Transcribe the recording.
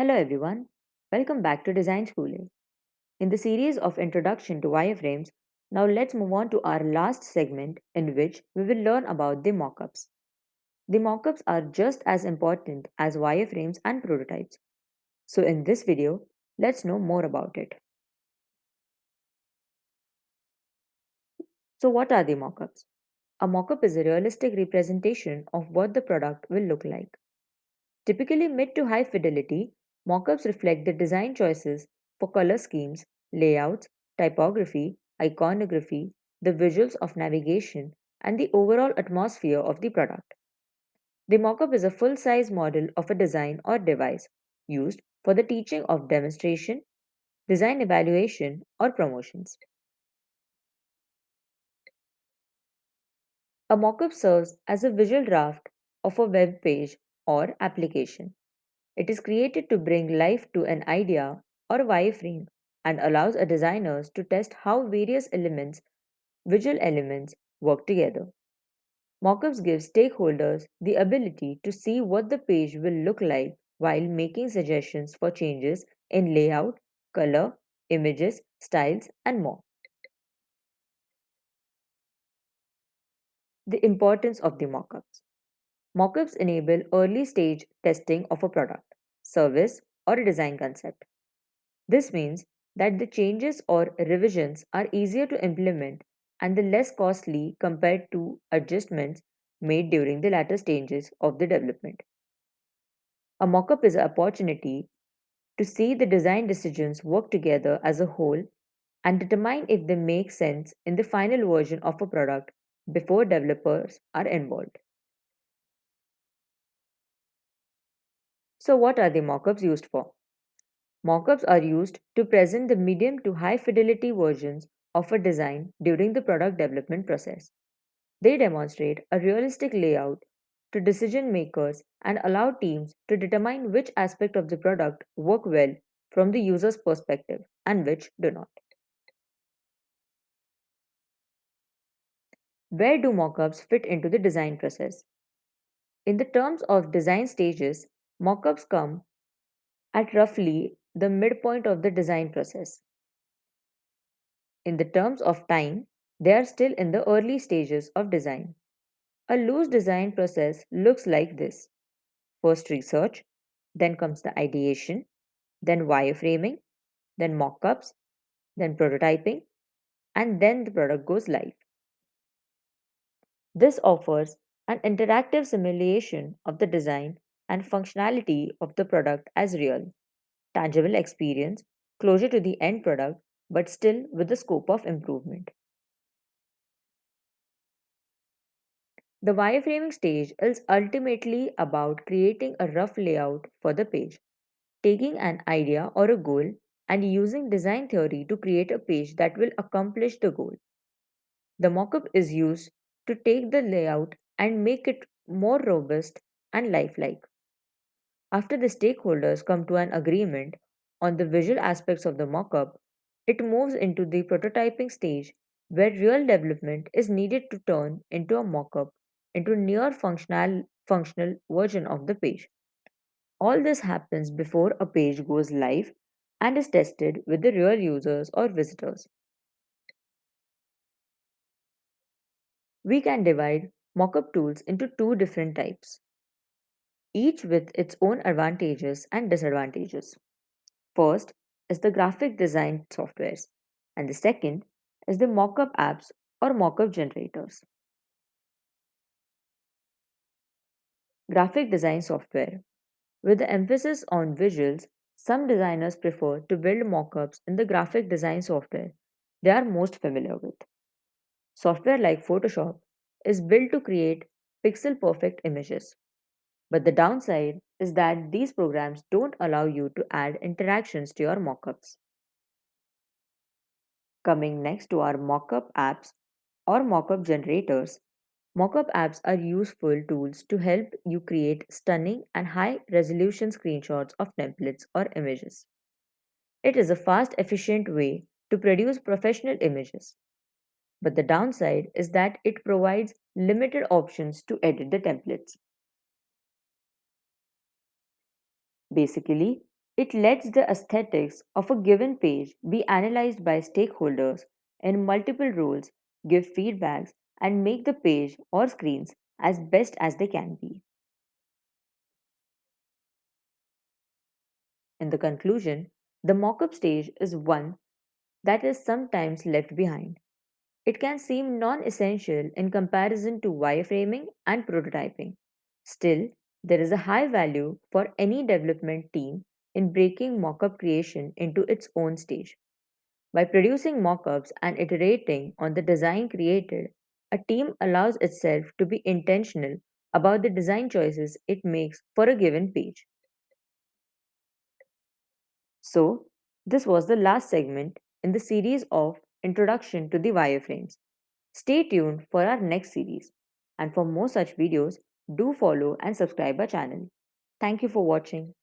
Hello everyone, welcome back to Design Schooling. In the series of Introduction to Wireframes, now let's move on to our last segment in which we will learn about the mockups. The mockups are just as important as wireframes and prototypes. So in this video, let's know more about it. So what are the mockups? A mockup is a realistic representation of what the product will look like. Typically mid to high fidelity, mockups reflect the design choices for color schemes, layouts, typography, iconography, the visuals of navigation, and the overall atmosphere of the product. The mockup is a full size model of a design or device used for the teaching of demonstration, design evaluation, or promotions. A mockup serves as a visual draft of a web page or application. It is created to bring life to an idea or wireframe and allows a designers to test how various visual elements, work together. Mockups give stakeholders the ability to see what the page will look like while making suggestions for changes in layout, color, images, styles, and more. The importance of the mockups. Mockups enable early stage testing of a product, service, or a design concept. This means that the changes or revisions are easier to implement and the less costly compared to adjustments made during the latter stages of the development. A mockup is an opportunity to see the design decisions work together as a whole and determine if they make sense in the final version of a product before developers are involved. So, what are the mockups used for? Mockups are used to present the medium to high fidelity versions of a design during the product development process. They demonstrate a realistic layout to decision makers and allow teams to determine which aspect of the product work well from the user's perspective and which do not. Where do mockups fit into the design process? In the terms of design stages, mockups come at roughly the midpoint of the design process. In the terms of time, they are still in the early stages of design. A loose design process looks like this: first research, then comes the ideation, then wireframing, then mockups, then prototyping, and then the product goes live. This offers an interactive simulation of the design and functionality of the product as real, tangible experience, closer to the end product, but still with the scope of improvement. The wireframing stage is ultimately about creating a rough layout for the page, taking an idea or a goal and using design theory to create a page that will accomplish the goal. The mockup is used to take the layout and make it more robust and lifelike. After the stakeholders come to an agreement on the visual aspects of the mockup, it moves into the prototyping stage where real development is needed to turn into a mockup into a near functional version of the page. All this happens before a page goes live and is tested with the real users or visitors. We can divide mockup tools into two different types, each with its own advantages and disadvantages. First is the graphic design softwares, and the second is the mockup apps or mockup generators. Graphic design software. With the emphasis on visuals, some designers prefer to build mockups in the graphic design software they are most familiar with. Software like Photoshop is built to create pixel perfect images. But the downside is that these programs don't allow you to add interactions to your mockups. Coming next to our mockup apps or mockup generators, mockup apps are useful tools to help you create stunning and high resolution screenshots of templates or images. It is a fast, efficient way to produce professional images. But the downside is that it provides limited options to edit the templates. Basically, It lets the aesthetics of a given page be analyzed by stakeholders in multiple roles, give feedbacks, and make the page or screens as best as they can be. In the conclusion, the mock-up stage is one that is sometimes left behind. It can seem non essential in comparison to wireframing and prototyping. Still, there is a high value for any development team in breaking mockup creation into its own stage. By producing mockups and iterating on the design created, a team allows itself to be intentional about the design choices it makes for a given page. So, this was the last segment in the series of Introduction to the Wireframes. Stay tuned for our next series. And for more such videos, do follow and subscribe our channel. Thank you for watching.